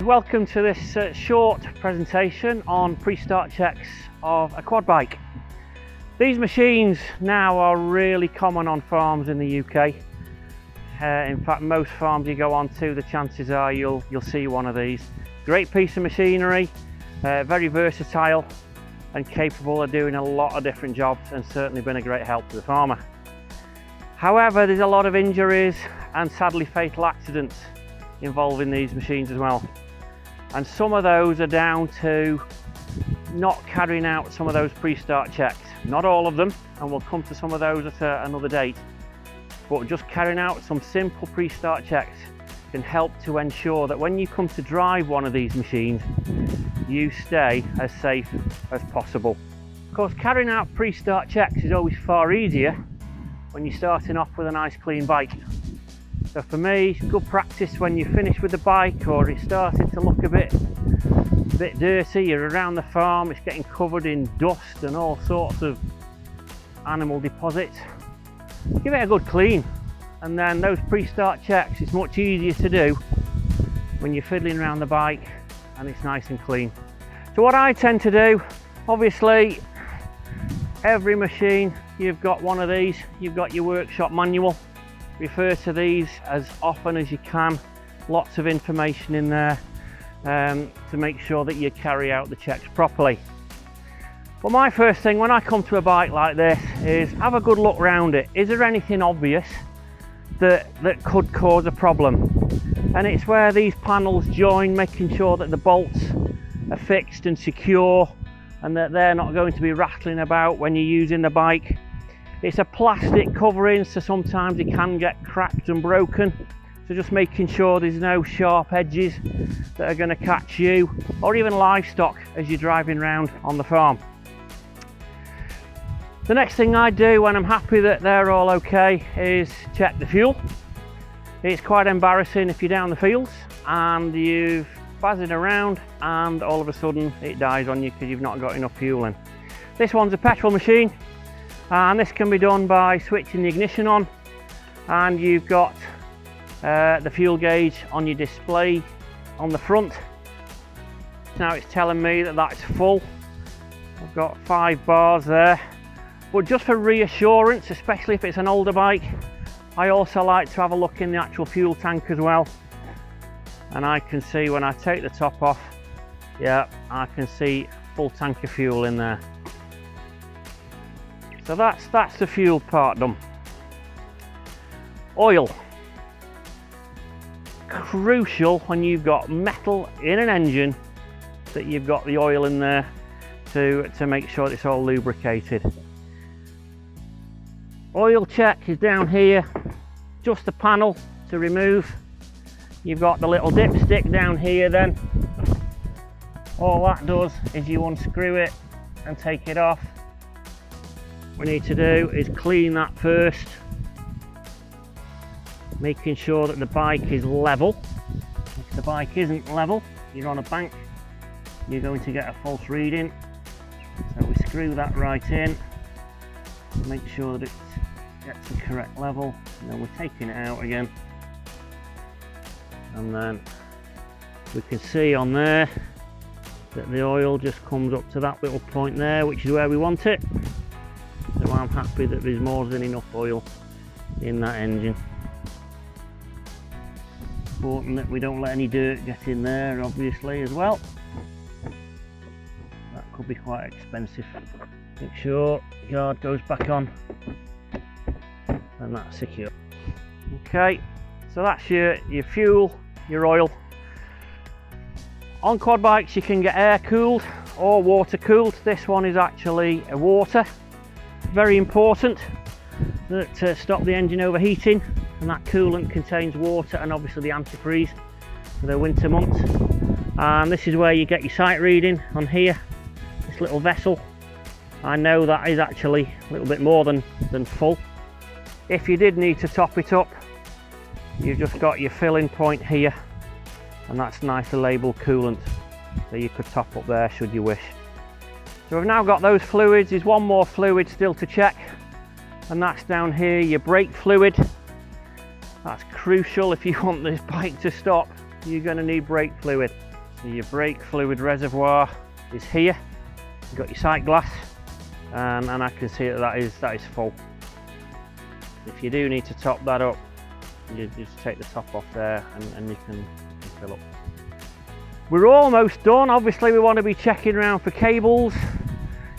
welcome to this short presentation on pre-start checks of a quad bike. These machines now are really common on farms in the UK. In fact, most farms you go on to, the chances are you'll see one of these. Great piece of machinery, very versatile and capable of doing a lot of different jobs, and certainly been a great help to the farmer. However, there's a lot of injuries and sadly fatal accidents involving these machines as well, and some of those are down to not carrying out some of those pre-start checks. Not all of them, and we'll come to some of those at another date, but just carrying out some simple pre-start checks can help to ensure that when you come to drive one of these machines, you stay as safe as possible. Of course, carrying out pre-start checks is always far easier when you're starting off with a nice clean bike. So for me, it's good practice when you finish with the bike or it's starting to look a bit dirty, you're around the farm, it's getting covered in dust and all sorts of animal deposits. Give it a good clean, and then those pre-start checks, it's much easier to do when you're fiddling around the bike and it's nice and clean. So what I tend to do, obviously every machine you've got one of these, you've got your workshop manual. Refer to these as often as you can. Lots of information in there to make sure that you carry out the checks properly. But my first thing when I come to a bike like this is have a good look around it. Is there anything obvious that could cause a problem? And it's where these panels join, making sure that the bolts are fixed and secure and that they're not going to be rattling about when you're using the bike. It's a plastic covering, so sometimes it can get cracked and broken. So just making sure there's no sharp edges that are going to catch you or even livestock as you're driving around on the farm. The next thing I do when I'm happy that they're all okay is check the fuel. It's quite embarrassing if you're down the fields and you've buzzing around and all of a sudden it dies on you because you've not got enough fuel in. This one's a petrol machine, and this can be done by switching the ignition on, and you've got the fuel gauge on your display on the front. Now it's telling me that that's full. I've got 5 bars there, but just for reassurance, especially if it's an older bike, I also like to have a look in the actual fuel tank as well. And I can see when I take the top off, yeah, I can see full tank of fuel in there. So that's the fuel part done. Oil. Crucial when you've got metal in an engine that you've got the oil in there to make sure it's all lubricated. Oil check is down here, just the panel to remove. You've got the little dipstick down here then. All that does is you unscrew it and take it off. What we need to do is clean that first, making sure that the bike is level. If the bike isn't level, you're on a bank, you're going to get a false reading. So we screw that right in, make sure that it gets the correct level, and then we're taking it out again. And then we can see on there that the oil just comes up to that little point there, which is where we want it. So I'm happy that there's more than enough oil in that engine. Important that we don't let any dirt get in there, obviously, as well. That could be quite expensive. Make sure the guard goes back on and that's secure. Okay, so that's your fuel, your oil. On quad bikes you can get air cooled or water cooled. This one is actually a water. Very important to stop the engine overheating, and that coolant contains water and obviously the antifreeze for the winter months. And this is where you get your sight reading on here, this little vessel. I know that is actually a little bit more than full. If you did need to top it up, you've just got your filling point here, and that's nicely labelled coolant, so you could top up there should you wish. So we've now got those fluids. There's one more fluid still to check, and that's down here, your brake fluid. That's crucial if you want this bike to stop. You're going to need brake fluid. So your brake fluid reservoir is here. You've got your sight glass, and I can see that is full. If you do need to top that up, you just take the top off there and you can fill up. We're almost done. Obviously we want to be checking around for cables.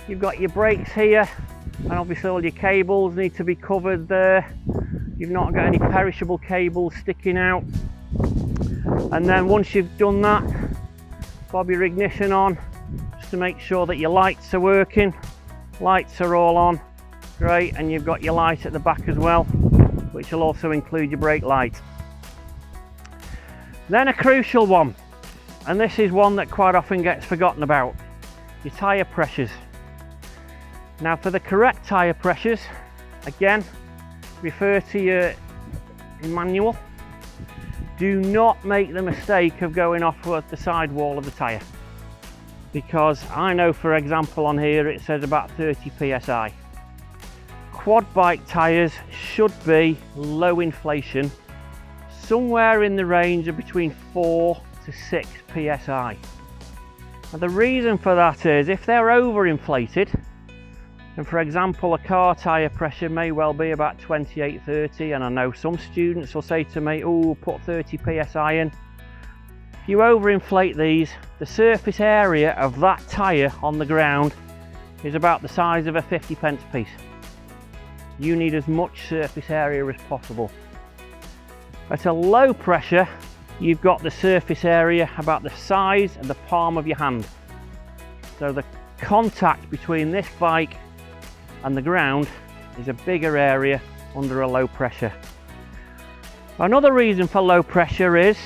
You've got your brakes here, and obviously all your cables need to be covered there. You've not got any perishable cables sticking out. And then once you've done that, bob your ignition on just to make sure that your lights are working. Lights are all on, great, and you've got your light at the back as well, which will also include your brake light. Then a crucial one, and this is one that quite often gets forgotten about, your tyre pressures. Now for the correct tyre pressures, again, refer to your manual. Do not make the mistake of going off the side wall of the tyre, because I know, for example, on here it says about 30 psi. Quad bike tyres should be low inflation, somewhere in the range of between 4 to 6 psi. Now the reason for that is if they're overinflated, and for example a car tyre pressure may well be about 28-30, and I know some students will say to me, oh, put 30 psi in. If you overinflate these, the surface area of that tyre on the ground is about the size of a 50p piece. You need as much surface area as possible. At a low pressure, you've got the surface area about the size of the palm of your hand. So the contact between this bike and the ground is a bigger area under a low pressure. Another reason for low pressure is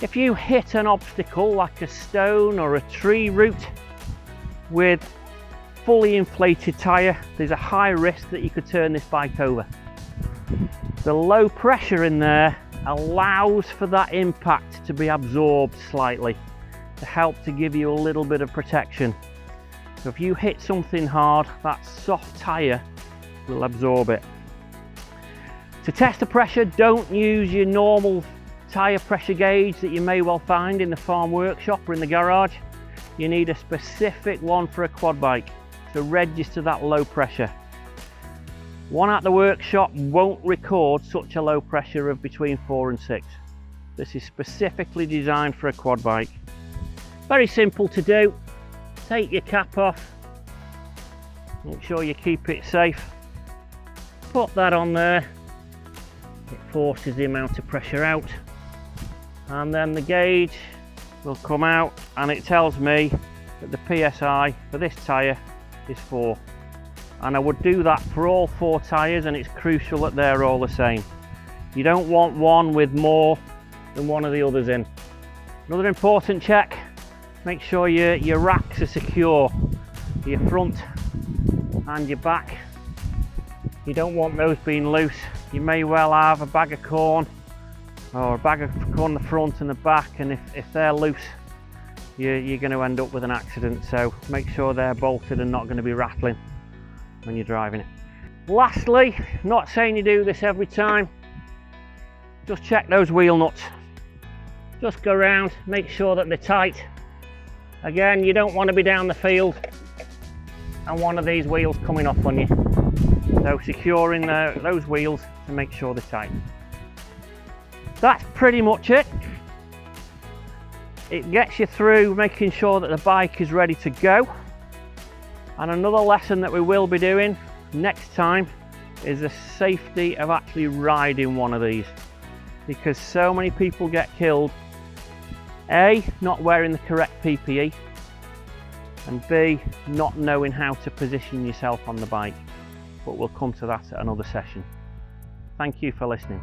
if you hit an obstacle like a stone or a tree root with fully inflated tyre, there's a high risk that you could turn this bike over. The low pressure in there allows for that impact to be absorbed slightly to help to give you a little bit of protection. So if you hit something hard, that soft tyre will absorb it. To test the pressure, don't use your normal tyre pressure gauge that you may well find in the farm workshop or in the garage. You need a specific one for a quad bike to register that low pressure. One at the workshop won't record such a low pressure of between 4 and 6. This is specifically designed for a quad bike. Very simple to do. Take your cap off, make sure you keep it safe, put that on there, it forces the amount of pressure out, and then the gauge will come out and it tells me that the PSI for this tyre is 4. And I would do that for all 4 tyres, and it's crucial that they're all the same. You don't want one with more than one of the others in. Another important check, make sure your racks are secure, your front and your back. You don't want those being loose. You may well have a bag of corn or a bag of corn in the front and the back, and if they're loose, you're going to end up with an accident. So make sure they're bolted and not going to be rattling when you're driving it. Lastly, not saying you do this every time, just check those wheel nuts. Just go around, make sure that they're tight. Again, you don't want to be down the field and one of these wheels coming off on you. So securing those wheels to make sure they're tight. That's pretty much it. It gets you through making sure that the bike is ready to go. And another lesson that we will be doing next time is the safety of actually riding one of these, because so many people get killed, A, not wearing the correct PPE, and B, not knowing how to position yourself on the bike. But we'll come to that at another session. Thank you for listening.